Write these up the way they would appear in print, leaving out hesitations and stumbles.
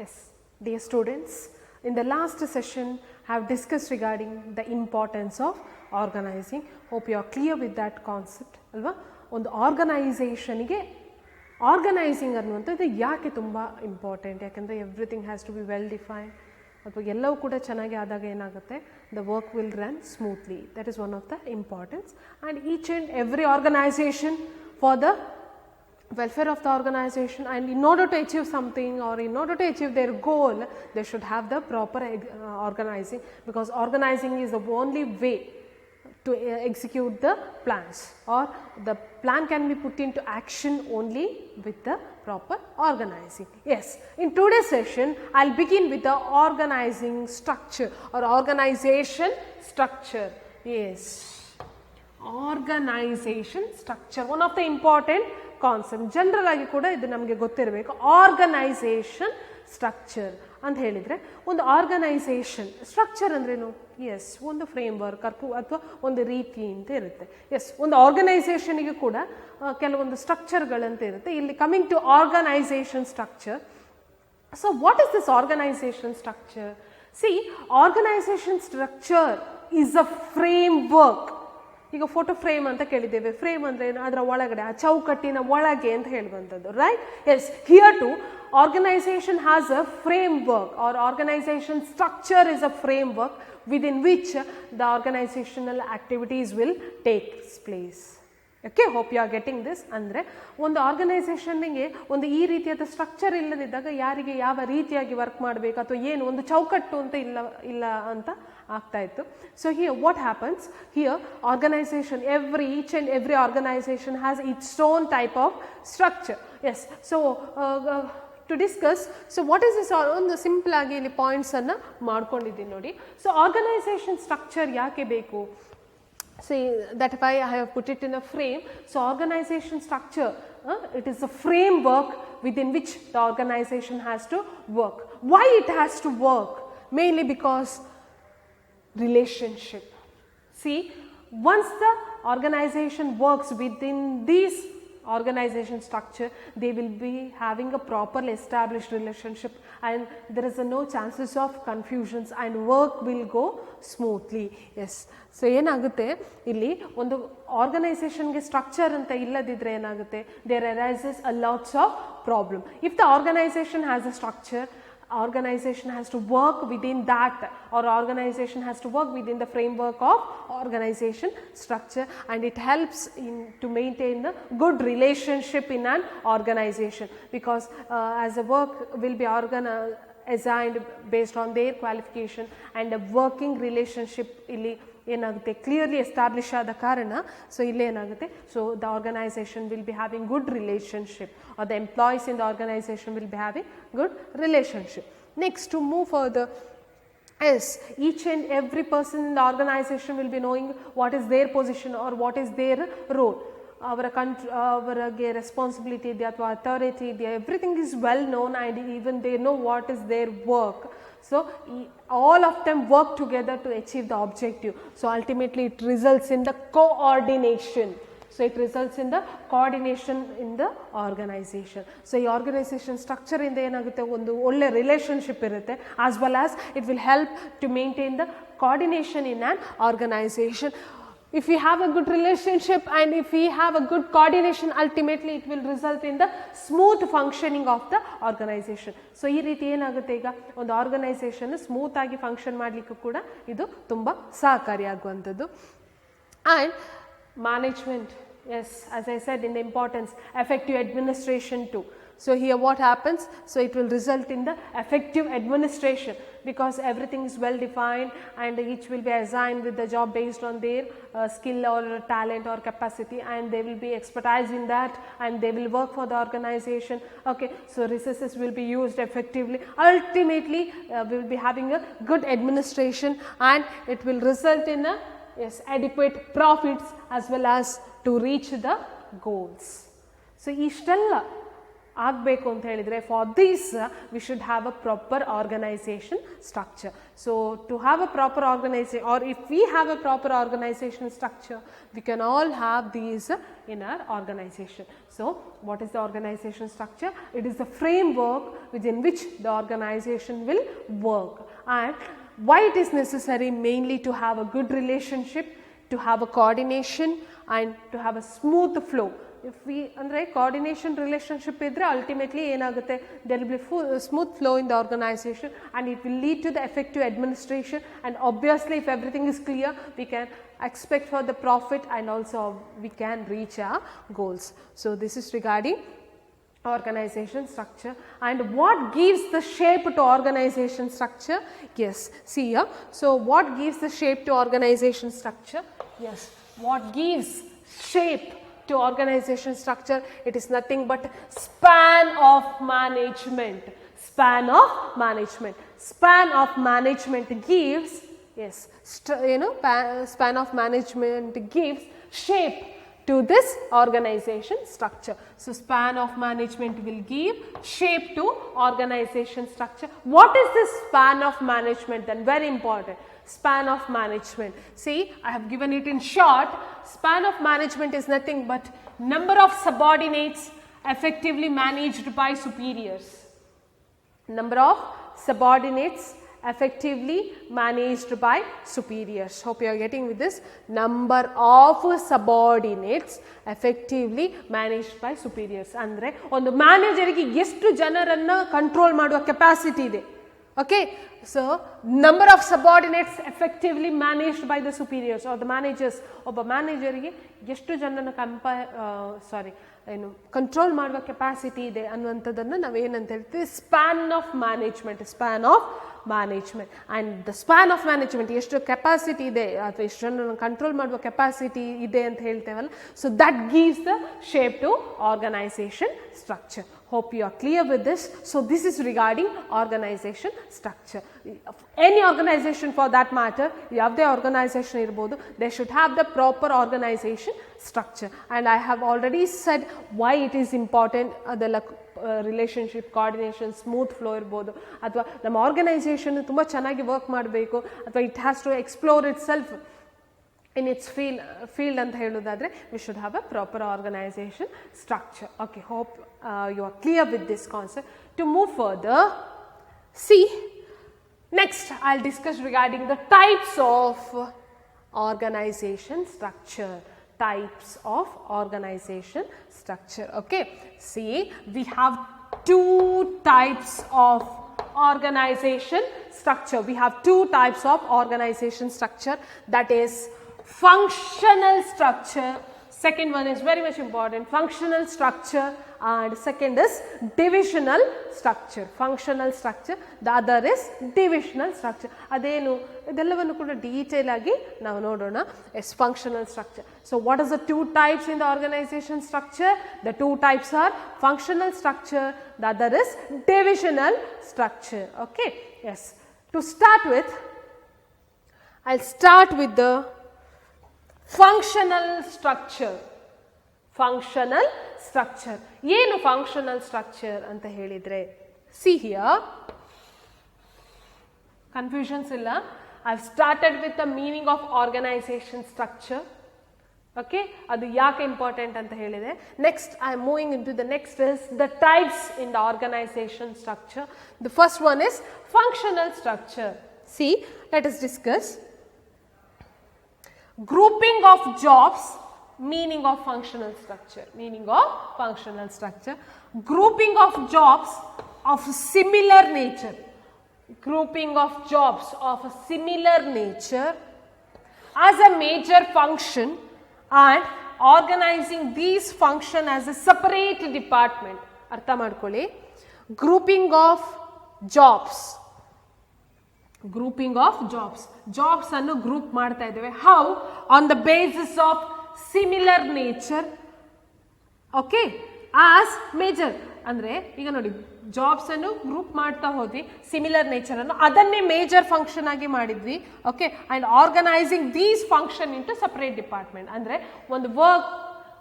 Yes, dear students, in the last session I have discussed regarding the importance of organizing. Hope you are clear with that concept alva. ಒಂದು ಆರ್ಗನೈಸೇಷನ್ಗೆ organising ಅನ್ನುವಂಥದ್ದು ಯಾಕೆ ತುಂಬ important, ಯಾಕೆಂದರೆ everything has to be well defined ಅಥವಾ ಎಲ್ಲವೂ ಕೂಡ ಚೆನ್ನಾಗಿ ಆದಾಗ ಏನಾಗುತ್ತೆ, the work will run smoothly. That is one of the importance. And each and every organisation for the welfare of the organization, and in order to achieve something or in order to achieve their goal, they should have the proper organizing, because organizing is the only way to execute the plans, or the plan can be put into action only with the proper organizing. Yes, in today's session I'll begin with the organizing structure or organization structure. Yes, organization structure, one of the important concept. General ಆಗಿ ಕೂಡ ಇದು ನಮಗೆ ಗೊತ್ತಿರಬೇಕು. Organization structure ಅಂತ ಹೇಳಿದರೆ, ಒಂದು organization structure ಅಂದ್ರೇನು? S, ಒಂದು ಫ್ರೇಮ್ ವರ್ಕ್ ಅಥವಾ ಒಂದು ರೀತಿ ಅಂತ ಇರುತ್ತೆ. ಎಸ್, ಒಂದು ಆರ್ಗನೈಸೇಷನ್ಗೆ ಕೂಡ ಕೆಲವೊಂದು ಸ್ಟ್ರಕ್ಚರ್ಗಳಂತ ಇರುತ್ತೆ. ಇಲ್ಲಿ coming to organisation structure. So what is this organisation structure? See, organisation structure is a framework. ಈಗ ಫೋಟೋ ಫ್ರೇಮ್ ಅಂತ ಕೇಳಿದ್ದೇವೆ. ಫ್ರೇಮ್ ಅಂದರೆ ಏನು? ಅದರ ಒಳಗಡೆ, ಆ ಚೌಕಟ್ಟಿನ ಒಳಗೆ ಅಂತ ಹೇಳುವಂಥದ್ದು, right? Yes, here to organisation has a framework, or organisation structure is a framework within which the organizational activities will take place. Okay, hope you are getting this. ಅಂದರೆ ಒಂದು ಆರ್ಗನೈಸೇಷನ್ಗೆ ಒಂದು ಈ ರೀತಿಯಾದ ಸ್ಟ್ರಕ್ಚರ್ ಇಲ್ಲದಿದ್ದಾಗ ಯಾರಿಗೆ ಯಾವ ರೀತಿಯಾಗಿ work ಮಾಡಬೇಕು ಅಥವಾ ಏನು ಒಂದು ಚೌಕಟ್ಟು ಅಂತ ಇಲ್ಲ ಅಂತ ಆಗ್ತಾ ಇತ್ತು. So here what happens, here organisation, each and every organisation has its own type of structure. Yes, so to discuss, so what is this, ಒಂದು ಸಿಂಪಲ್ ಆಗಿ ಇಲ್ಲಿ ಪಾಯಿಂಟ್ಸನ್ನು ಮಾಡ್ಕೊಂಡಿದ್ದೀನಿ ನೋಡಿ. ಸೊ ಆರ್ಗನೈಸೇಷನ್ ಸ್ಟ್ರಕ್ಚರ್ ಯಾಕೆ ಬೇಕು? See, that why I have put it in a frame. So organization structure, it is a framework within which the organization has to work. Why it has to work? Mainly because relationship. See, once the organization works within these organization structure, they will be having a properly established relationship, and there is no chances of confusions, and work will go smoothly. Yes, so ಏನಾಗುತ್ತೆ, ಇಲ್ಲಿ ಒಂದು ಆರ್ಗನೈಸೇಷನ್ಗೆ structure ಅಂತ ಇಲ್ಲದಿದ್ದರೆ ಏನಾಗುತ್ತೆ, there arises a lots of problem. If the organization has a structure, organization has to work within that, or organization has to work within the framework of organization structure, and it helps to maintain a good relationship in an organization, because as a work will be assigned based on their qualification, and a working relationship ಇಲ್ಲಿ ಏನಾಗುತ್ತೆ, clearly establish ಆದ ಕಾರಣ, so ಇಲ್ಲಿ ಏನಾಗುತ್ತೆ, so the organisation will be having good relationship, or the employees in the organization will be having good relationship. Next, to move further, yes, each and every person in the organization will be knowing what is their position or what is their role. ಅವರಿಗೆ responsibility ಇದೆ ಅಥವಾ authority ಇದೆ, everything is well known, and even they know what is their work. So all of them work together to achieve the objective. So ultimately it results in the coordination. So it results in the coordination in the organization. So ಈ organization structure ಇಂದ ಏನಾಗುತ್ತೆ, ಒಂದು ಒಳ್ಳೆ relationship ಇರುತ್ತೆ, as well as it will help to maintain the coordination in an organization. If we have a good relationship and if we have a good coordination, ultimately it will result in the smooth functioning of the organization. So ಈ ರೀತಿ ಏನಾಗುತ್ತೆ, ಈಗ ಒಂದು organisation smooth ಆಗಿ function ಮಾಡಲಿಕ್ಕೂ ಕೂಡ ಇದು ತುಂಬ ಸಹಕಾರಿಯಾಗುವಂಥದ್ದು. And management, yes, as I said in the importance, effective administration too. So here what happens, so it will result in the effective administration, because everything is well defined and each will be assigned with the job based on their skill or talent or capacity, and they will be expertise in that, and they will work for the organization. Okay, so resources will be used effectively. Ultimately we will be having a good administration, and it will result in a, yes, adequate profits as well as to reach the goals. So ಇಷ್ಟೆಲ್ಲ ಆಗಬೇಕು ಅಂತ ಹೇಳಿದರೆ, for this we should have a proper organisation structure. So to have a proper organisation, or if we have a proper organisation structure, we can all have these in our organization. So what is the organization structure? It is the framework within which the organization will work. And why it is necessary? Mainly to have a good relationship, to have a coordination and to have a smooth flow. If we andre coordination relationship idre, ultimately enagutte, there will be smooth flow in the organization and it will lead to the effective administration, and obviously if everything is clear, we can expect for the profit and also we can reach our goals. So this is regarding organization structure. And what gives the shape to organization structure? Yes, see here. So what gives the shape to organization structure? Yes, what gives shape to organization structure? It is nothing but span of management. Span of management. Span of management gives, yes, span of management gives shape to this organization structure. So span of management will give shape to organization structure. What is this span of management then? Very important. Span of management. See, I have given it in short. Span of management is nothing but number of subordinates effectively managed by superiors. Number of subordinates effectively managed by superiors. Hope you are getting with this. Number of subordinates effectively managed by superiors. Andre ಒಂದು ಮ್ಯಾನೇಜರ್ಗೆ ಎಷ್ಟು ಜನರನ್ನು control ಮಾಡುವ capacity ಇದೆ. Okay, so number of subordinates effectively managed by the superiors or the managers. ಒಬ್ಬ ಮ್ಯಾನೇಜರ್ಗೆ ಎಷ್ಟು ಜನನ control ಮಾಡುವ capacity ಇದೆ ಅನ್ನುವಂಥದ್ದನ್ನು ನಾವೇನಂತ ಹೇಳ್ತೀವಿ, span of management. Span of management. And the span of management ಎಷ್ಟು ಕೆಪಾಸಿಟಿ ಇದೆ ಅಥವಾ ಎಷ್ಟು ಜನರನ್ನು ಕಂಟ್ರೋಲ್ ಮಾಡುವ ಕೆಪಾಸಿಟಿ ಇದೆ ಅಂತ ಹೇಳ್ತೇವಲ್ಲ, so that gives the shape to organisation structure. Hope you are clear with this. So this is regarding organization structure. Any organization for that matter, yavde organization irbodu, they should have the proper organization structure. And I have already said why it is important. Adella relationship, coordination, smooth flow irbodu, athwa ನಮ್ಮ organisation ತುಂಬ ಚೆನ್ನಾಗಿ work ಮಾಡಬೇಕು, ಅಥವಾ it has to explore itself in its field ಅಂತ ಹೇಳೋದಾದರೆ, we should have a proper organization structure. Okay, hope you are clear with this concept. To move further, see, next I'll discuss regarding the types of organization structure. Types of organization structure. Okay, see, we have two types of organization structure. We have two types of organization structure, that is functional structure. Second one is very much important, functional structure, and second is divisional structure. Functional structure, the other is divisional structure. adenu idellavaannu kuda detail agi ನಾವು ನೋಡೋಣ. Yes, functional structure. So what is the two types in the organization structure? The two types are functional structure, the other is divisional structure. Okay, yes. To start with, I'll start with the functional structure. Functional structure. ಏನು functional structure ಅಂತ ಹೇಳಿದ್ರೆ, see here, confusions ಇಲ್ಲ. I've started with the meaning of organization structure. Okay, ಅದು ಯಾಕೆ important ಅಂತ ಹೇಳಿದೆ. Next I am moving into the next is the types in the organization structure. The first one is functional structure. See, let us discuss grouping of jobs. Meaning of functional structure. Meaning of functional structure. Grouping of jobs of similar nature. Grouping of jobs of a similar nature as a major function and organizing these function as a separate department. Artha madkoli. Grouping of jobs. Grouping of jobs. Jobs annu group ಮಾಡ್ತಾ ಇದ್ದೇವೆ. How? On the basis of similar nature. Okay, as major. ಅಂದರೆ ಈಗ ನೋಡಿ, jobs ಅನ್ನು group ಮಾಡ್ತಾ ಹೋದ್ವಿ, similar nature ಅನ್ನು ಅದನ್ನೇ ಮೇಜರ್ ಫಂಕ್ಷನ್ ಆಗಿ ಮಾಡಿದ್ವಿ. Okay, and organising these function into separate department. ಅಂದರೆ ಒಂದು ವರ್ಕ್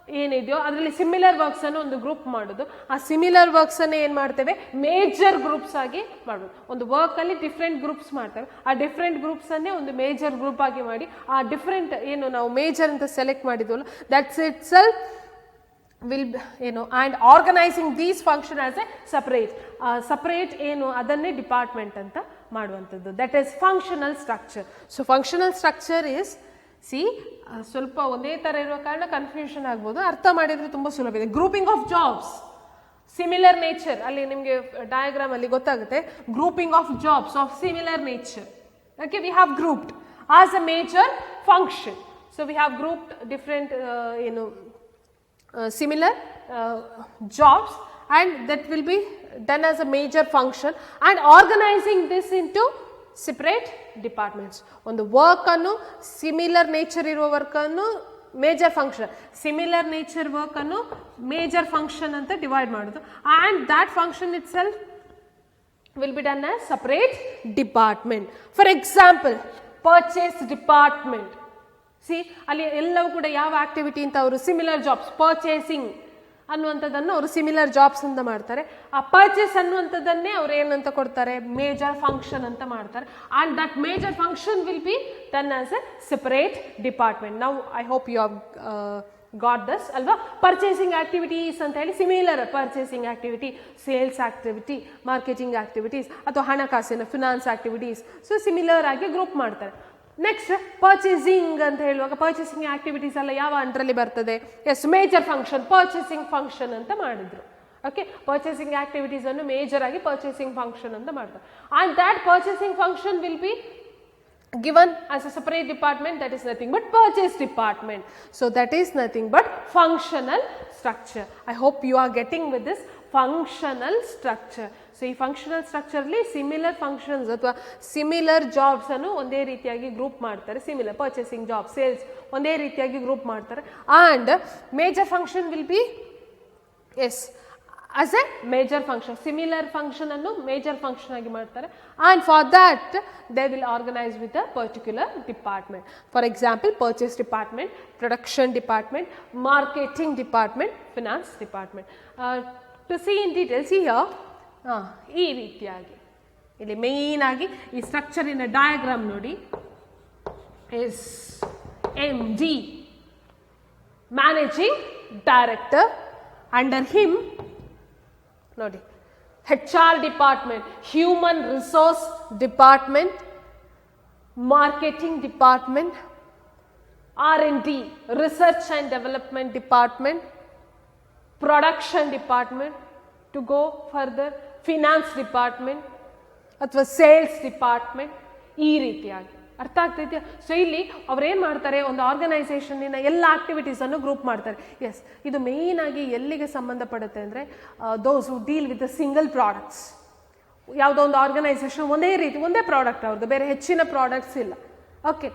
ಏನಿದೆಯೋ ಅದರಲ್ಲಿ ಸಿಮಿಲರ್ ವರ್ಕ್ಸ್ ಅನ್ನು ಒಂದು ಗ್ರೂಪ್ ಮಾಡೋದು. ಆ ಸಿಮಿಲರ್ ವರ್ಕ್ಸ್ ಅನ್ನು ಏನು ಮಾಡ್ತೇವೆ, ಮೇಜರ್ ಗ್ರೂಪ್ಸ್ ಆಗಿ ಮಾಡೋದು. ಒಂದು ವರ್ಕ್ ಅಲ್ಲಿ ಡಿಫ್ರೆಂಟ್ ಗ್ರೂಪ್ಸ್ ಮಾಡ್ತೇವೆ, ಆ ಡಿಫ್ರೆಂಟ್ ಗ್ರೂಪ್ಸ್ ಅನ್ನೇ ಒಂದು ಮೇಜರ್ ಗ್ರೂಪ್ ಆಗಿ ಮಾಡಿ ಆ ಡಿಫ್ರೆಂಟ್ ಏನು ನಾವು ಮೇಜರ್ ಅಂತ ಸೆಲೆಕ್ಟ್ ಮಾಡಿದ್ವಲ್ಲ that's itself will and organizing these function as a separate ಏನು ಅದನ್ನೇ ಡಿಪಾರ್ಟ್ಮೆಂಟ್ ಅಂತ ಮಾಡುವಂಥದ್ದು. That is functional structure. So functional structure is ಸ್ವಲ್ಪ ಒಂದೇ ಥರ ಇರುವ ಕಾರಣ ಕನ್ಫ್ಯೂಷನ್ ಆಗ್ಬೋದು, ಅರ್ಥ ಮಾಡಿದರೆ ತುಂಬ ಸುಲಭ ಇದೆ. Grouping of jobs, similar nature, ಅಲ್ಲಿ ನಿಮಗೆ ಡಯಾಗ್ರಾಮ್ ಅಲ್ಲಿ ಗೊತ್ತಾಗುತ್ತೆ. Grouping of jobs of similar nature. Okay, we have grouped as a major function. So we have grouped different similar jobs and that will be done as a major function and organizing this into separate departments. ಒಂದು work ಅನ್ನು similar nature ಇರುವ work ಅನ್ನು major function, similar nature work ಅನ್ನು major function ಅಂತ divide ಮಾಡೋದು. and that function itself will be done as separate department. For example, purchase department. ಅಲ್ಲಿ ಎಲ್ಲವೂ ಕೂಡ ಯಾವ ಆಕ್ಟಿವಿಟಿ ಅಂತ ಅವರು ಸಿಮಿಲರ್ ಜಾಬ್ಸ್, ಪರ್ಚೇಸಿಂಗ್ ಅನ್ನುವಂಥದ್ದನ್ನು ಅವರು ಸಿಮಿಲರ್ ಜಾಬ್ಸ್ ಅಂತ ಮಾಡ್ತಾರೆ. ಆ ಪರ್ಚೇಸ್ ಅನ್ನುವಂಥದ್ದನ್ನೇ ಅವ್ರು ಏನಂತ ಕೊಡ್ತಾರೆ, ಮೇಜರ್ ಫಂಕ್ಷನ್ ಅಂತ ಮಾಡ್ತಾರೆ. And that major function will be done as a separate department. ನಾವು I hope you have got thus ಅಲ್ವಾ. ಪರ್ಚೇಸಿಂಗ್ ಆಕ್ಟಿವಿಟೀಸ್ ಅಂತ ಹೇಳಿ similar purchasing activity, sales activity, marketing activities ಅಥವಾ ಹಣಕಾಸಿನ ಫಿನಾನ್ಸ್ ಆಕ್ಟಿವಿಟೀಸ್. ಸೊ ಸಿಮಿಲರ್ ಆಗಿ group ಮಾಡ್ತಾರೆ. Next purchasing ಅಂತ ಹೇಳುವಾಗ ಪರ್ಚೇಸಿಂಗ್ ಆಕ್ಟಿವಿಟೀಸ್ ಎಲ್ಲ ಯಾವ ಅಂಡರಲ್ಲಿ ಬರ್ತದೆ, as major function, purchasing function ಅಂತ ಮಾಡಿದ್ರು. ಓಕೆ, ಪರ್ಚೇಸಿಂಗ್ ಆಕ್ಟಿವಿಟೀಸ್ ಅನ್ನು ಮೇಜರ್ ಆಗಿ ಪರ್ಚೇಸಿಂಗ್ ಫಂಕ್ಷನ್ ಅಂತ ಮಾಡ್ತಾರೆ. And that purchasing function will B given as a separate department, that is nothing but purchase department. So that is nothing but functional structure. I hope you are getting with this functional structure. So ಈ functional structurally similar functions ಅಥವಾ similar jobs ಅನ್ನು ಒಂದೇ ರೀತಿಯಾಗಿ group ಮಾಡ್ತಾರೆ. Similar purchasing job, sales ಒಂದೇ ರೀತಿಯಾಗಿ group ಮಾಡ್ತಾರೆ. And major function will be as as a major function, similar function annu major function agi ಮಾಡ್ತಾರೆ. And for that they will organize with a particular department. For example, purchase department, production department, marketing department, finance department. To see in detail, see here ಈ ರೀತಿಯಾಗಿ ಇಲ್ಲಿ main ಆಗಿ ಈ structure ಇನ್ diagram ನೋಡಿ. is MD, managing director, under him ನೋಡಿ HR department, human resource department, marketing department, R&D, research and development department, production department, to go further finance department ಅಥವಾ sales department. ಈ ರೀತಿಯಾಗಿ ಅರ್ಥ ಆಗ್ತೈತೆ. ಸೊ ಇಲ್ಲಿ ಅವ್ರು ಏನು ಮಾಡ್ತಾರೆ, ಒಂದು ಆರ್ಗನೈಸೇಷನ್ನಿನ ಎಲ್ಲ ಆಕ್ಟಿವಿಟೀಸನ್ನು ಗ್ರೂಪ್ ಮಾಡ್ತಾರೆ. ಎಸ್, ಇದು ಮೇಯ್ನ್ ಆಗಿ ಎಲ್ಲಿಗೆ ಸಂಬಂಧಪಡುತ್ತೆ ಅಂದರೆ ದೋಸ್ ಹು deal with the single products. ಯಾವುದೋ ಒಂದು ಆರ್ಗನೈಸೇಷನ್ ಒಂದೇ ಪ್ರಾಡಕ್ಟ್ ಅವ್ರದ್ದು, ಬೇರೆ ಹೆಚ್ಚಿನ ಪ್ರಾಡಕ್ಟ್ಸ್ ಇಲ್ಲ. ಓಕೆ,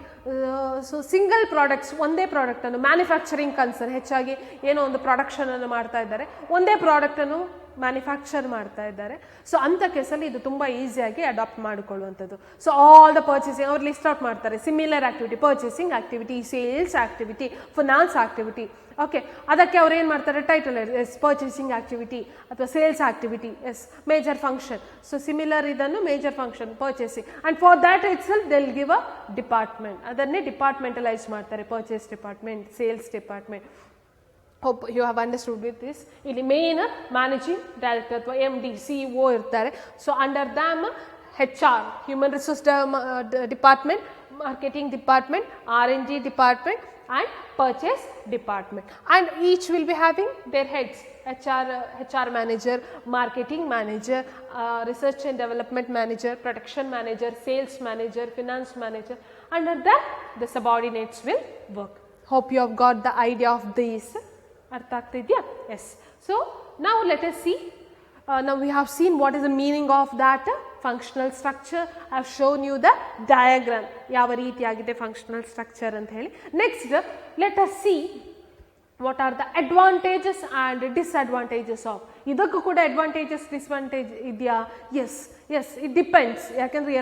ಸೊ ಸಿಂಗಲ್ ಪ್ರಾಡಕ್ಟ್ಸ್, ಒಂದೇ ಪ್ರಾಡಕ್ಟನ್ನು ಮ್ಯಾನುಫ್ಯಾಕ್ಚರಿಂಗ್ ಕನ್ಸರ್ನ್, ಹೆಚ್ಚಾಗಿ ಏನೋ ಒಂದು ಪ್ರೊಡಕ್ಷನನ್ನು ಮಾಡ್ತಾ ಇದ್ದಾರೆ, ಒಂದೇ ಪ್ರಾಡಕ್ಟನ್ನು ಮ್ಯಾನುಫ್ಯಾಕ್ಚರ್ ಮಾಡ್ತಾ ಇದ್ದಾರೆ. ಸೊ ಅಂಥ ಕೇಸಲ್ಲಿ ಇದು ತುಂಬ ಈಸಿಯಾಗಿ ಅಡಾಪ್ಟ್ ಮಾಡಿಕೊಳ್ಳುವಂಥದ್ದು. ಸೊ ಆಲ್ ದ ಪರ್ಚೇಸಿಂಗ್ ಅವ್ರು ಲಿಸ್ಟ್ ಔಟ್ ಮಾಡ್ತಾರೆ. Similar activity, purchasing activity, sales activity, finance activity. Okay, ಅದಕ್ಕೆ ಅವ್ರು ಏನು ಮಾಡ್ತಾರೆ, ಟೈಟಲ್ ಎಸ್ ಪರ್ಚೇಸಿಂಗ್ ಆಕ್ಟಿವಿಟಿ ಅಥವಾ sales activity, as major function. So similar ಇದನ್ನು major function purchasing. And for that itself they will give a department. ಅದನ್ನೇ departmentalise ಮಾಡ್ತಾರೆ, purchase department, sales department. Hope you have understood with this. ಇಲ್ಲಿ main managing director ಅಥವಾ MD, CEO ಇರ್ತಾರೆ. So under damn HR, human resource department, marketing department, R&D department and purchase department, and each will be having their heads. HR manager, marketing manager, research and development manager, production manager, sales manager, finance manager. Under that the subordinates will work. Hope you have got the idea of this. ಅರ್ಥ ಆಗ್ತಿದೆಯಾ? S. So ನಾವು let us see. Now we have seen what is the meaning of that functional structure. I have shown you the diagram, ಯಾವ ರೀತಿಯಾಗಿದೆ functional structure ಅಂತ ಹೇಳಿ. Next let us see what are the advantages and disadvantages of. ಇದಕ್ಕೂ ಕೂಡ advantages disadvantage ಇದೆಯಾ? Yes, it depends. ಯಾಕಂದರೆ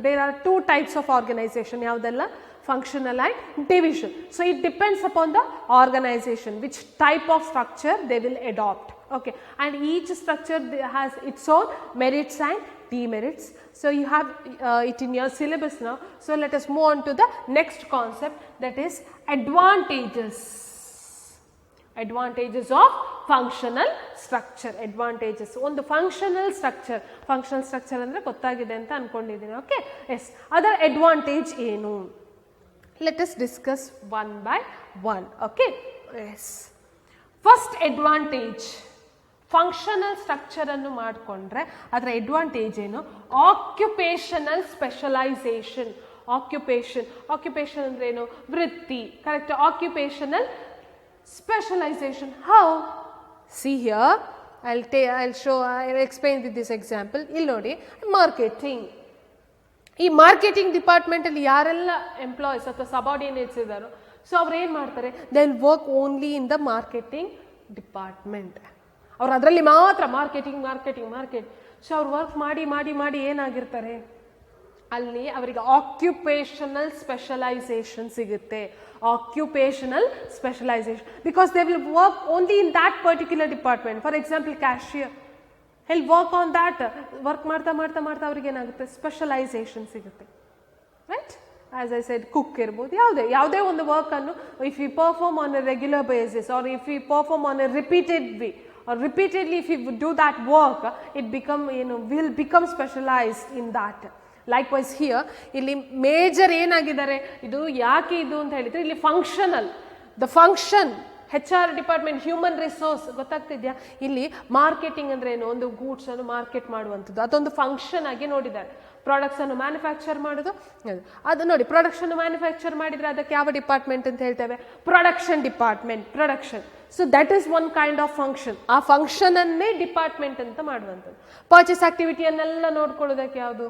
there are 2 types of organization. ಯಾವುದೆಲ್ಲ? functional and division. So it depends upon the organization which type of structure they will adopt. Okay, and each structure has its own merits and demerits. So you have it in your syllabus now. So let us move on to the next concept, that is advantages. Advantages of functional structure. Advantages ಒಂದು functional structure ಅಂದರೆ ಗೊತ್ತಾಗಿದೆ ಅಂತ ಅನ್ಕೊಂಡಿದ್ದೀನಿ. Okay, yes, ಅದರ advantage ಏನು? Let us discuss one by one. Okay, yes, first advantage, functional structure ಅನ್ನು ಮಾಡಿಕೊಂಡ್ರೆ ಅದರ ಅಡ್ವಾಂಟೇಜ್ ಏನು? Occupational specialisation. ಆಕ್ಯುಪೇಷನ್ ಅಂದ್ರೆ ಏನು? ವೃತ್ತಿ. Correct. Occupational specialization. How? See here, I'll explain with this example. ಇಲ್ಲಿ ನೋಡಿ, ಮಾರ್ಕೆಟಿಂಗ್. ಈ ಮಾರ್ಕೆಟಿಂಗ್ ಡಿಪಾರ್ಟ್ಮೆಂಟ್ ಅಲ್ಲಿ ಯಾರೆಲ್ಲ ಎಂಪ್ಲಾಯೀಸ್ ಅಥವಾ ಸಬಾರ್ಡಿನೇಟ್ಸ್ ಇದ್ದಾರೋ, ಸೊ ಅವ್ರು ಏನು ಮಾಡ್ತಾರೆ, they will work only in the marketing department. ಅವ್ರು ಅದರಲ್ಲಿ ಮಾತ್ರ ಮಾರ್ಕೆಟ್. ಸೊ ಅವ್ರು ವರ್ಕ್ ಮಾಡಿ ಏನಾಗಿರ್ತಾರೆ, ಅಲ್ಲಿ ಅವರಿಗೆ ಆಕ್ಯುಪೇಷನಲ್ ಸ್ಪೆಷಲೈಸೇಷನ್ ಸಿಗುತ್ತೆ. Occupational specialisation, because they will work only in that particular department. For example cashier, he'll work on that. Work ಮಾಡ್ತಾ ಅವ್ರಿಗೆ ಏನಾಗುತ್ತೆ, ಸ್ಪೆಷಲೈಸೇಷನ್ ಸಿಗುತ್ತೆ. Right? As I said, cook ಇರ್ಬೋದು, ಯಾವುದೇ ಒಂದು ವರ್ಕ್ ಅನ್ನು if you perform on a regular basis or if you perform on a repeated way or repeatedly if you do that work, it will become specialized in that. Likewise here, ಇಲ್ಲಿ major ಏನಾಗಿದ್ದಾರೆ, ಇದು ಯಾಕೆ ಇದು ಅಂತ ಹೇಳಿದ್ರೆ, ಇಲ್ಲಿ functional, the function, HR department, human resource, ಗೊತ್ತಾಗ್ತಿದ್ಯಾ? ಇಲ್ಲಿ ಮಾರ್ಕೆಟಿಂಗ್ ಅಂದ್ರೆ ಏನು, ಒಂದು ಗೂಡ್ಸ್ ಅನ್ನು ಮಾರ್ಕೆಟ್ ಮಾಡುವಂಥದ್ದು, ಅದೊಂದು ಫಂಕ್ಷನ್ ಆಗಿ ನೋಡಿದ್ದಾರೆ. ಪ್ರಾಡಕ್ಟ್ಸ್ ಅನ್ನು ಮ್ಯಾನುಫ್ಯಾಕ್ಚರ್ ಮಾಡೋದು, ಅದು ನೋಡಿ, ಪ್ರಾಡಕ್ಟ್ಸ್ ಮ್ಯಾನುಫ್ಯಾಕ್ಚರ್ ಮಾಡಿದ್ರೆ ಅದಕ್ಕೆ ಯಾವ ಡಿಪಾರ್ಟ್ಮೆಂಟ್ ಅಂತ ಹೇಳ್ತೇವೆ? Production department. Production. So that is one kind of function. ಆ ಫಂಕ್ಷನ್ ಅನ್ನೇ ಡಿಪಾರ್ಟ್ಮೆಂಟ್ ಅಂತ ಮಾಡುವಂಥದ್ದು. ಪರ್ಚೇಸ್ ಆಕ್ಟಿವಿಟಿಯನ್ನೆಲ್ಲ ನೋಡ್ಕೊಳ್ಳೋದಕ್ಕೆ ಯಾವುದು?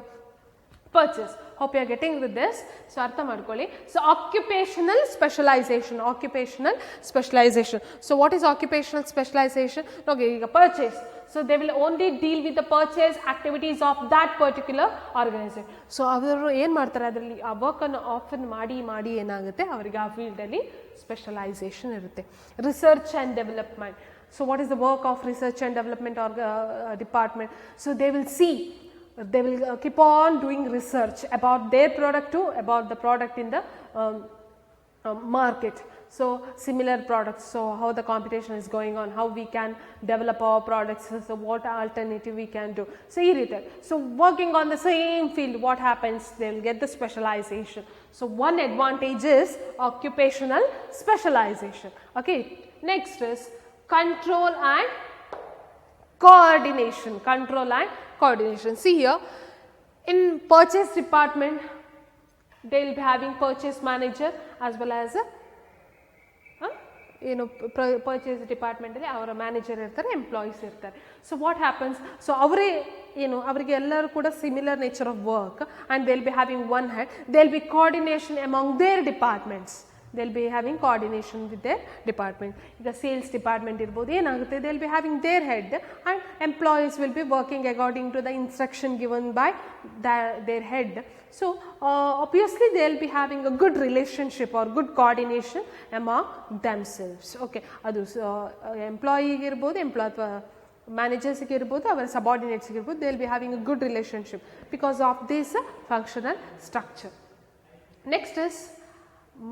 Purchase. Hope you are getting with this. So ಅರ್ಥ ಮಾಡ್ಕೊಳ್ಳಿ. So occupational specialisation. So what is occupational specialisation? Okay, ಈಗ purchase. So they will only deal with the purchase activities of that particular organization. So ಅವರು ಏನು ಮಾಡ್ತಾರೆ, ಅದರಲ್ಲಿ ಆ ವರ್ಕನ್ನು often ಮಾಡಿ ಏನಾಗುತ್ತೆ, ಅವರಿಗೆ ಆ ಫೀಲ್ಡಲ್ಲಿ ಸ್ಪೆಷಲೈಸೇಷನ್ ಇರುತ್ತೆ. Research and development. So what is the work of research and development department? So they will keep on doing research about their product too, about the product in the market. So similar products, so how the competition is going on, how we can develop our products, so what alternative we can do. So so working on the same field, what happens, they will get the specialization. So one advantage is occupational specialization. Okay, next is control and coordination. See here, in purchase department, they will be having purchase manager as well as a purchase department ಅಲ್ಲಿ ಅವರ manager ಇರ್ತಾರೆ, employees ಇರ್ತಾರೆ. So what happens, so ಅವರೇ ಅವರಿಗೆ ಎಲ್ಲರೂ ಕೂಡ similar nature of work and they will be having one head. They will be coordination among their departments. they will be having coordination with their department. The sales department irbodu enagutte, they will be having their head and employees will be working according to the instruction given by their head. So obviously they will be having a good relationship or good coordination among themselves. Okay, adu employee ge irbodu, employee managers ge irbodu, our subordinates ge irbodu, they will be having a good relationship because of this functional structure. Next is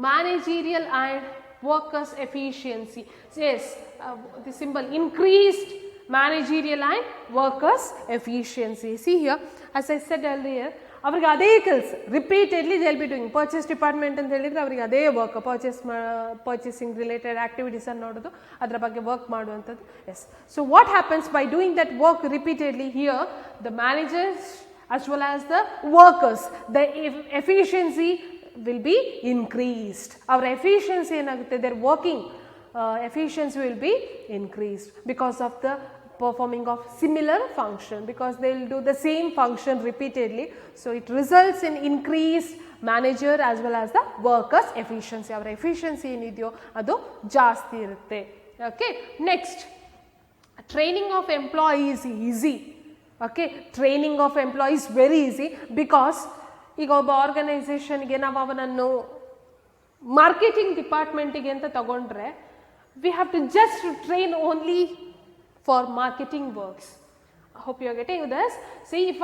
managerial and workers efficiency. Yes, the symbol increased managerial and workers efficiency. See here, as I said earlier, avrige ade kills repeatedly they will be doing. Purchase department anta helidre avrige ade work, purchasing related activities annu nododu, adra bagge work maduvanthadu. Yes, so what happens by doing that work repeatedly? Here the managers as well as the workers, the efficiency will be increased. Our efficiency enagutte, their working efficiency will be increased because of the performing of similar function, because they will do the same function repeatedly. So it results in increased manager as well as the workers efficiency. Our efficiency enideyo adu jaasti irutte. Okay, next, training of employees is easy. Okay, training of employees very easy, because ಈಗ ಒಬ್ಬ ಆರ್ಗನೈಸೇಷನ್ಗೆ ನಾವು ಅವನನ್ನು marketing ಡಿಪಾರ್ಟ್ಮೆಂಟಿಗೆ ಅಂತ ತಗೊಂಡ್ರೆ we have to just train only for marketing works. I hope you are getting this. See, if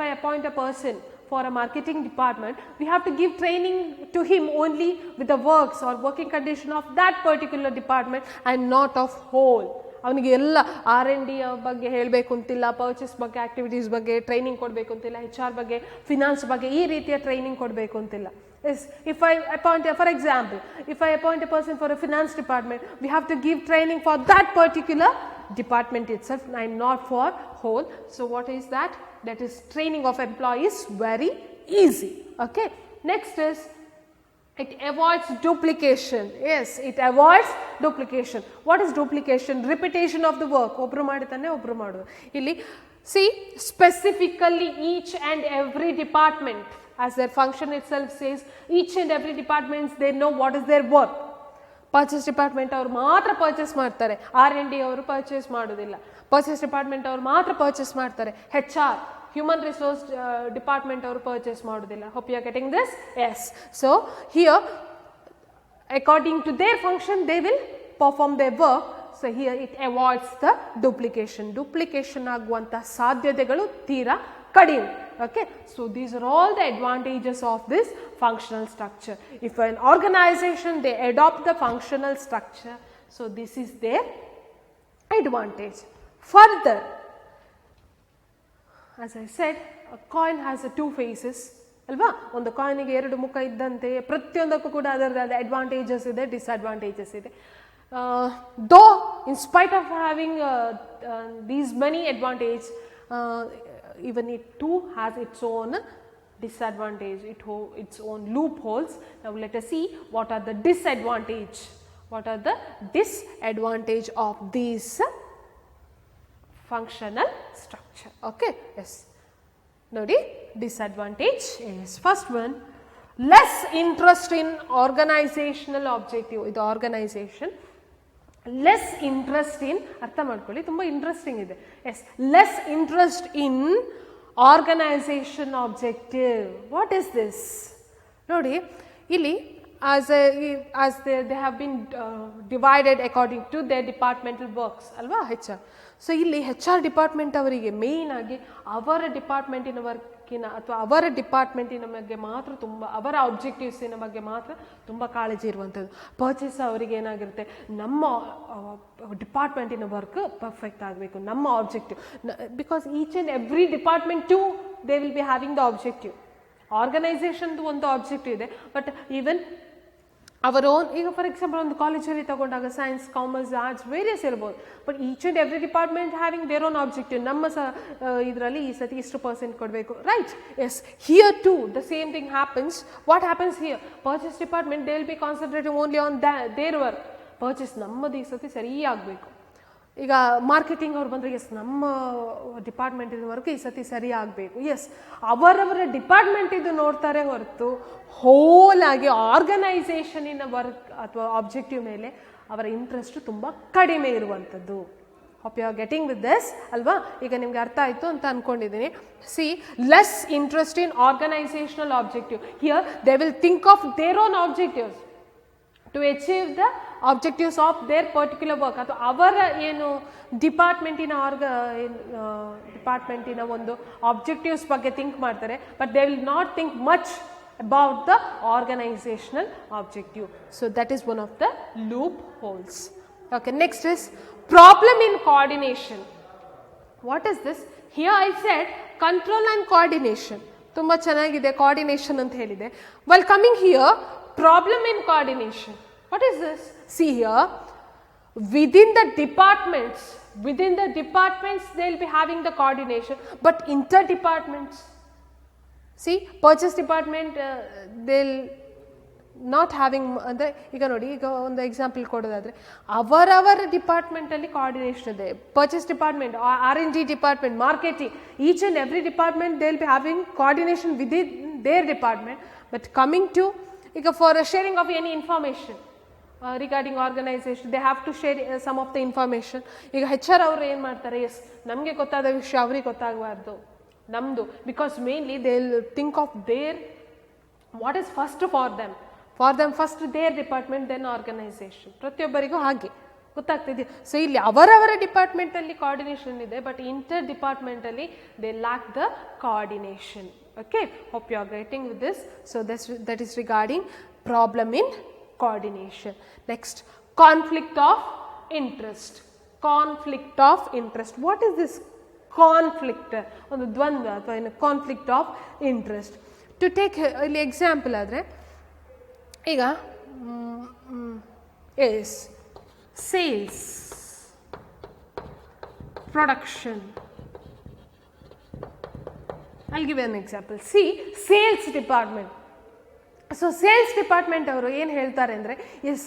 I appoint a person for a marketing department, we have to give training to him only with the works or working condition of that particular department and not of whole. ಅವನಿಗೆ ಎಲ್ಲ R&D ಬಗ್ಗೆ ಹೇಳಬೇಕು ಅಂತಿಲ್ಲ, purchase ಬಗ್ಗೆ activities ಬಗ್ಗೆ training ಕೊಡಬೇಕು ಅಂತಿಲ್ಲ, HR ಬಗ್ಗೆ ಫಿನಾನ್ಸ್ ಬಗ್ಗೆ ಈ ರೀತಿಯ ಟ್ರೈನಿಂಗ್ ಕೊಡಬೇಕು ಅಂತಿಲ್ಲ. Yes, if I appoint, for example, if I appoint a person for a finance department, we have to give training for that particular department itself and not for whole. So what is that? That is training of employees very easy. Okay. Next is it avoids duplication. Yes, it avoids duplication. What is duplication? Repetition of the work. Obru maditane obru madudu. Illi see, specifically each and every department, as their function itself says, each and every departments, they know what is their work. Purchase department ಅವರು ಮಾತ್ರ purchase ಮಾಡ್ತಾರೆ, R&D ಅವರು purchase ಮಾಡೋದಿಲ್ಲ. Purchase department ಅವರು ಮಾತ್ರ purchase ಮಾಡ್ತಾರೆ, HR human resource department ಅವರು purchase ಮಾಡೋದಿಲ್ಲ. Hope you are getting this? Yes. So here according to their function they will perform their work. So here it avoids the duplication. Duplication ಆಗುವಂತ ಸಾಧ್ಯತೆಗಳು ತೀರಾ ಕಡಿಮೆ. Okay, so these are all the advantages of this functional structure. If an organization they adopt the functional structure, so this is their advantage. Further, as I said, a coin has two faces. ಅಲ್ವಾ, ಒಂದು ಕಾಯಿನಿಗೆ ಎರಡು ಮುಖ ಇದ್ದಂತೆ ಪ್ರತಿಯೊಂದಕ್ಕೂ ಕೂಡ ಅದರ advantages ಇದೆ, disadvantages ಇದೆ. Though in spite of having these many advantages, even it too has its own disadvantage, its own loopholes. Now let us see what are the disadvantage. What are the disadvantage of this functional structure? Okay, yes. Nodi, disadvantage is first one, less interest in organizational objective. Idu organization. Less interest in, ಅರ್ಥ ಮಾಡ್ಕೊಳ್ಳಿ, ತುಂಬ interesting ಇದೆ. Yes, less interest in organisation objective. What is this? ನೋಡಿ, ಇಲ್ಲಿ as they have been divided according to their departmental works ಅಲ್ವಾ, HR. So ಇಲ್ಲಿ HR department ಅವರಿಗೆ main ಆಗಿ ಅವರ ಡಿಪಾರ್ಟ್ಮೆಂಟಿನ ವರ್ಕಿನ ಅಥವಾ ಅವರ ಡಿಪಾರ್ಟ್ಮೆಂಟಿನ ಬಗ್ಗೆ ಮಾತ್ರ ತುಂಬ, ಅವರ ಆಬ್ಜೆಕ್ಟಿವ್ಸಿನ ಬಗ್ಗೆ ಮಾತ್ರ ತುಂಬ ಕಾಳಜಿ ಇರುವಂಥದ್ದು. ಪರ್ಚೇಸ್ ಅವರಿಗೆ ಏನಾಗಿರುತ್ತೆ, ನಮ್ಮ ಡಿಪಾರ್ಟ್ಮೆಂಟಿನ ವರ್ಕ್ ಪರ್ಫೆಕ್ಟ್ ಆಗಬೇಕು, ನಮ್ಮ objective. Because each and every department too they will be having the objective. ಆರ್ಗನೈಸೇಷನ್ದು ಒಂದು ಆಬ್ಜೆಕ್ಟಿವ್ ಇದೆ, ಬಟ್ ಈವನ್ ಅವರ್ ಓನ್, ಈಗ ಫಾರ್ ಎಕ್ಸಾಂಪಲ್ ಒಂದು ಕಾಲೇಜಲ್ಲಿ ತಗೊಂಡಾಗ ಸೈನ್ಸ್, ಕಾಮರ್ಸ್, ಆರ್ಟ್ಸ್ ವೇರಿಯಸ್ ಇರ್ಬೋದು, but each and every department having their own objective. ನಮ್ಮ ಇದರಲ್ಲಿ ಈ ಸತಿ ಇಷ್ಟು % ಕೊಡಬೇಕು, right? Yes, here too the same thing happens. What happens here? Purchase department they will be concentrating only on their work. Purchase ನಮ್ಮದು ಈ ಸತಿ ಸರಿ ಆಗಬೇಕು. ಈಗ ಮಾರ್ಕೆಟಿಂಗ್ ಅವ್ರು ಬಂದರೆ ಎಸ್ ನಮ್ಮ ಡಿಪಾರ್ಟ್ಮೆಂಟಿನ ವರ್ಕ್ ಈ ಸತಿ ಸರಿ ಆಗಬೇಕು, ಎಸ್ ಅವರವರ ಡಿಪಾರ್ಟ್ಮೆಂಟಿದ್ದು ನೋಡ್ತಾರೆ ಹೊರತು ಹೋಲ್ ಆಗಿ ಆರ್ಗನೈಸೇಷನಿನ ವರ್ಕ್ ಅಥವಾ ಆಬ್ಜೆಕ್ಟಿವ್ ಮೇಲೆ ಅವರ ಇಂಟ್ರೆಸ್ಟ್ ತುಂಬ ಕಡಿಮೆ ಇರುವಂಥದ್ದು. Hope you are getting with this ಅಲ್ವಾ? ಈಗ ನಿಮ್ಗೆ ಅರ್ಥ ಆಯಿತು ಅಂತ ಅಂದ್ಕೊಂಡಿದ್ದೀನಿ. See, less interest in organisational objective. Here they will think of their own objectives to achieve the objectives of their particular work. ಅಥವಾ ಅವರ ಏನು ಡಿಪಾರ್ಟ್ಮೆಂಟಿನ ಒಂದು ಆಬ್ಜೆಕ್ಟಿವ್ಸ್ ಬಗ್ಗೆ ಥಿಂಕ್ ಮಾಡ್ತಾರೆ, but they will not think much about the organizational objective. So that is one of the loopholes. Okay, next is problem in coordination. What is this? Here I said control and coordination. Tumba chanagide coordination anta helide. While coming here, problem in coordination. What is this? See here, within the departments they will be having the coordination, but inter departments, see, purchase department they'll not having ಅಂದರೆ ಈಗ ನೋಡಿ, ಈಗ ಒಂದು example ಕೊಡೋದಾದರೆ ಅವರವರ ಡಿಪಾರ್ಟ್ಮೆಂಟಲ್ಲಿ coordination ಇದೆ. Purchase department, R&D department, marketing, each and every department they will be having coordination within their department. But coming to ಈಗ for sharing of any information regarding organisation they have to share some of the information. ಈಗ HR ಅವರು ಏನು ಮಾಡ್ತಾರೆ, S ನಮಗೆ ಗೊತ್ತಾದ ವಿಷಯ ಅವ್ರಿಗೆ ಗೊತ್ತಾಗಬಾರ್ದು ನಮ್ಮದು, because mainly they will think of their what is first for them. For them first their department then organisation. ಪ್ರತಿಯೊಬ್ಬರಿಗೂ ಹಾಗೆ ಗೊತ್ತಾಗ್ತಿದೆ. ಸೊ ಇಲ್ಲಿ ಅವರವರ ಡಿಪಾರ್ಟ್ಮೆಂಟಲ್ಲಿ ಕೋಆರ್ಡಿನೇಷನ್ ಇದೆ, ಬಟ್ ಇಂಟರ್ ಡಿಪಾರ್ಟ್ಮೆಂಟಲ್ಲಿ they lack the coordination. Okay, hope you are getting with this. So that is regarding problem in coordination. Next, conflict of interest. Conflict of interest, what is this conflict? ಒಂದು ದ್ವಂದ್ವ ಅಥವಾ ಏನು conflict of interest. To take ಇಲ್ಲಿ example ಆದರೆ, ಈಗ yes sales, production. I'll give you an example. See, sales department. So sales department ಅವರು ಏನು ಹೇಳ್ತಾರೆ ಅಂದರೆ, ಎಸ್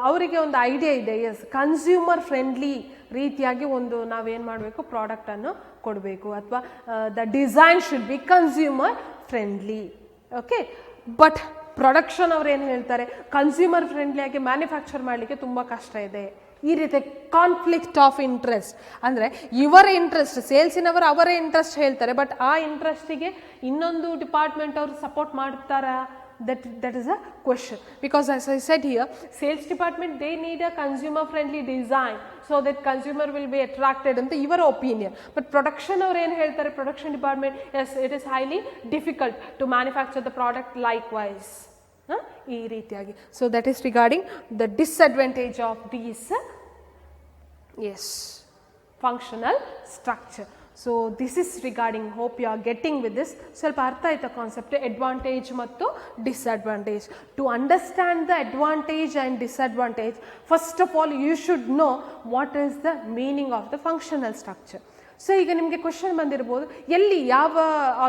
ಅವರಿಗೆ ಒಂದು ಐಡಿಯಾ ಇದೆ, ಎಸ್ ಕನ್ಸ್ಯೂಮರ್ ಫ್ರೆಂಡ್ಲಿ ರೀತಿಯಾಗಿ ಒಂದು ನಾವೇನು ಮಾಡಬೇಕು, ಪ್ರಾಡಕ್ಟನ್ನು ಕೊಡಬೇಕು, ಅಥವಾ the design should be consumer friendly. Okay, but production ಅವ್ರು ಏನು ಹೇಳ್ತಾರೆ, ಕನ್ಸ್ಯೂಮರ್ ಫ್ರೆಂಡ್ಲಿಯಾಗಿ ಮ್ಯಾನುಫ್ಯಾಕ್ಚರ್ ಮಾಡಲಿಕ್ಕೆ ತುಂಬ ಕಷ್ಟ ಇದೆ. ಈ ರೀತಿ ಕಾನ್ಫ್ಲಿಕ್ಟ್ ಆಫ್ ಇಂಟ್ರೆಸ್ಟ್ ಅಂದರೆ ಇವರ ಇಂಟ್ರೆಸ್ಟ್, ಸೇಲ್ಸಿನವರು ಅವರ ಇಂಟ್ರೆಸ್ಟ್ ಹೇಳ್ತಾರೆ, ಬಟ್ ಆ ಇಂಟ್ರೆಸ್ಟಿಗೆ ಇನ್ನೊಂದು ಡಿಪಾರ್ಟ್ಮೆಂಟ್ ಅವರು ಸಪೋರ್ಟ್ ಮಾಡ್ತಾರಾ? That is a question, because as I said here, sales department they need a consumer friendly design so that consumer will be attracted anta your opinion. But production ಅವರು ಏನು ಹೇಳ್ತಾರೆ, production department, yes it is highly difficult to manufacture the product likewise. ಈ ರೀತಿಯಾಗಿ. So that is regarding the disadvantage of these yes functional structure. So this is regarding, hope you are getting with this. ಸ್ವಲ್ಪ ಅರ್ಥ ಆಯ್ತಾ concept, advantage ಮತ್ತು disadvantage. To understand the advantage and disadvantage, first of all you should know what is the meaning of the functional structure. So ಈಗ ನಿಮಗೆ question ಬಂದಿರ್ಬೋದು, ಎಲ್ಲಿ ಯಾವ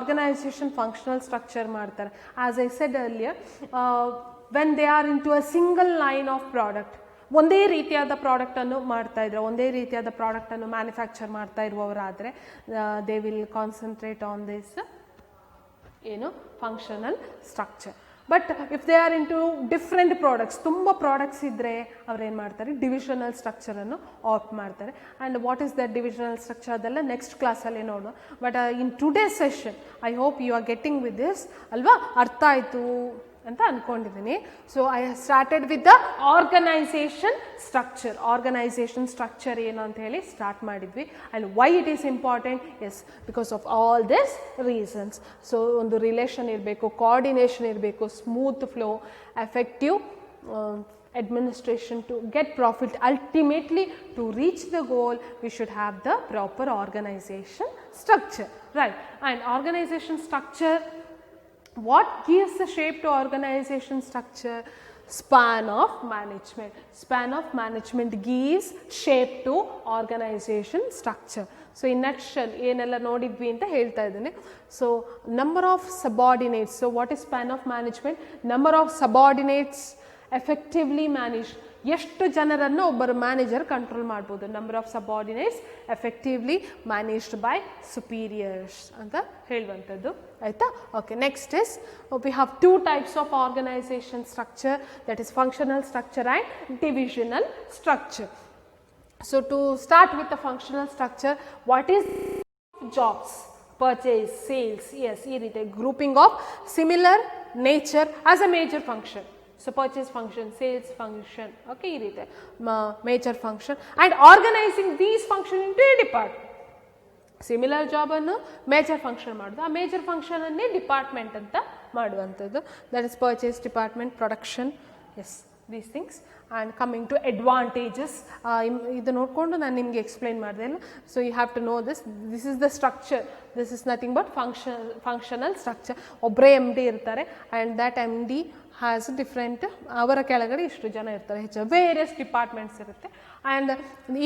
organisation functional structure ಮಾಡ್ತಾರೆ? As I said earlier, when they are in to a single line of product, ಒಂದೇ ರೀತಿಯಾದ ಪ್ರಾಡಕ್ಟನ್ನು ಮಾಡ್ತಾ ಇದ್ರೆ, ಒಂದೇ ರೀತಿಯಾದ ಪ್ರಾಡಕ್ಟನ್ನು ಮ್ಯಾನುಫ್ಯಾಕ್ಚರ್ ಮಾಡ್ತಾ ಇರುವವರಾದರೆ, they will concentrate on this ಏನು functional structure. But if they are in two different products, ತುಂಬ ಪ್ರಾಡಕ್ಟ್ಸ್ ಇದ್ದರೆ ಅವ್ರೇನು ಮಾಡ್ತಾರೆ, ಡಿವಿಷನಲ್ ಸ್ಟ್ರಕ್ಚರನ್ನು ಆಪ್ಟ್ ಮಾಡ್ತಾರೆ. And what is that divisional structure, ಅದೆಲ್ಲ ನೆಕ್ಸ್ಟ್ ಕ್ಲಾಸಲ್ಲಿ ನೋಡೋಣ. But in today session I hope you are getting with this ಅಲ್ವಾ, ಅರ್ಥ ಆಯಿತು ಅಂತ ಅಂದ್ಕೊಂಡಿದ್ದೀನಿ. So I started with the organisation structure. Organisation structure ಏನು ಅಂತ ಹೇಳಿ ಸ್ಟಾರ್ಟ್ ಮಾಡಿದ್ವಿ. And why it is important, yes because of all this reasons. So ಒಂದು ರಿಲೇಷನ್ ಇರಬೇಕು, ಕೋಆರ್ಡಿನೇಷನ್ ಇರಬೇಕು, smooth flow, effective administration to get profit. Ultimately, to reach the goal, we should have the proper organization structure, right? And organization structure, what gives the shape to organization structure? Span of management. Span of management gives shape to organization structure. So in nutshell ಏನೆಲ್ಲ ನೋಡಿದ್ವಿ ಅಂತ ಹೇಳ್ತಾ ಇದ್ದೀನಿ. So number of subordinates. So what is span of management? Number of subordinates effectively managed. ಎಷ್ಟು ಜನರನ್ನು ಒಬ್ಬರು manager control ಮಾಡ್ಬೋದು. Number of subordinates effectively managed by superiors ಅಂತ ಹೇಳುವಂಥದ್ದು ಆಯಿತಾ. Okay, next is we have two types of organisation structure, that is functional structure and divisional structure. So to start with the functional structure, what is jobs, purchase, sales, yes ಈ ರೀತಿ grouping of similar nature as a major function. So purchase function, sales function, okay, ee rite major function, and organizing these function into a department. Similar job annu major function madudu, aa major function anne department anta maduvantadu, that is purchase department, production, yes, these things. And coming to advantages, idu nodkondu nanu nimge explain madidena. So you have to know this is the structure, this is nothing but functional structure. Obbre MD irtare and that MD has different, ಅವರ ಕೆಳಗಡೆ ಇಷ್ಟು ಜನ ಇರ್ತಾರೆ, various departments ಇರುತ್ತೆ. And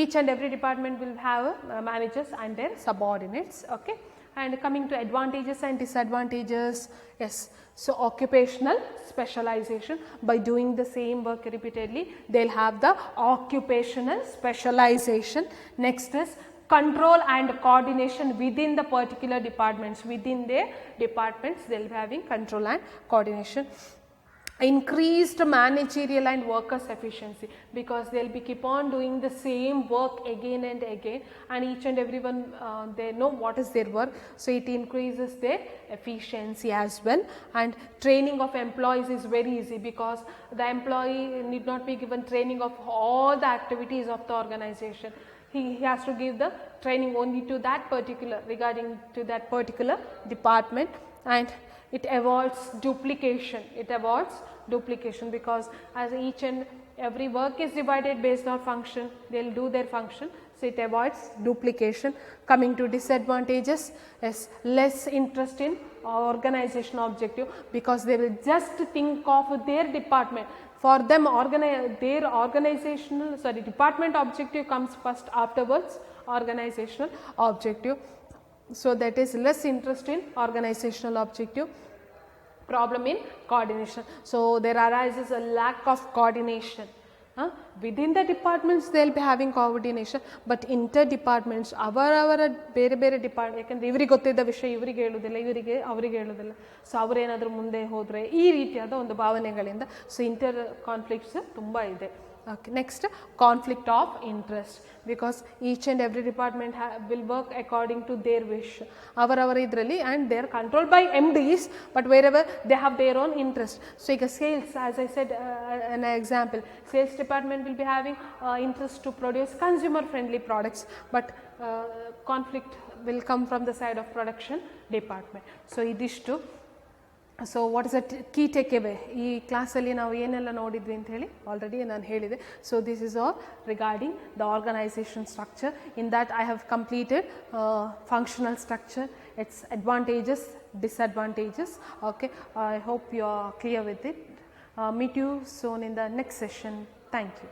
each and every department will have managers and their subordinates. Okay, and coming to advantages and disadvantages, yes. So occupational specialization, by doing the same work repeatedly, they'll have the occupational specialization. Next is control and coordination within the particular departments. Within their departments, they'll be having control and coordination. increased managerial and workers efficiency, because they will be keep on doing the same work again and again, and each and everyone they know what is their work. So, it increases their efficiency as well. And training of employees is very easy, because the employee need not be given training of all the activities of the organization. He has to give the training only to that particular, regarding to that particular department. And it avoids duplication. Because as each and every work is divided based on function, they will do their function. So, it avoids duplication. Coming to disadvantages is less interest in organizational objective, because they will just think of their department. For them, department objective comes first, afterwards organizational objective. So, that is less interest in organizational objective. Problem in coordination. So, there arises a lack of coordination. Within the departments they will be having coordination, but inter departments ಅವರವರ ಬೇರೆ ಬೇರೆ depart, ಯಾಕೆಂದರೆ ಇವರಿಗೆ ಗೊತ್ತಿದ್ದ ವಿಷಯ ಇವರಿಗೆ ಹೇಳುವುದಿಲ್ಲ, ಇವರಿಗೆ ಅವರಿಗೆ ಹೇಳುವುದಿಲ್ಲ. ಸೊ, ಅವರೇನಾದರೂ ಮುಂದೆ ಹೋದರೆ ಈ ರೀತಿಯಾದ ಒಂದು ಭಾವನೆಗಳಿಂದ, ಸೊ ಇಂಟರ್ ಕಾನ್ಫ್ಲಿಕ್ಟ್ಸ್ ತುಂಬ ಇದೆ. Okay. Next, conflict of interest, because each and every department will work according to their wish. Avaravar idralli, and they are controlled by MDs, but wherever they have their own interest. So, sales, as I said an example, sales department will be having interest to produce consumer friendly products, but conflict will come from the side of production department. So, idistu. So, what is the key takeaway? ಈ ಕ್ಲಾಸಲ್ಲಿ ನಾವು ಏನೆಲ್ಲ ನೋಡಿದ್ವಿ ಅಂತ ಹೇಳಿ already ನಾನು ಹೇಳಿದೆ. So, this is all regarding the organisation structure. In that I have completed functional structure, its advantages, disadvantages. Okay, I hope you are clear with it. Meet you soon in the next session. Thank you.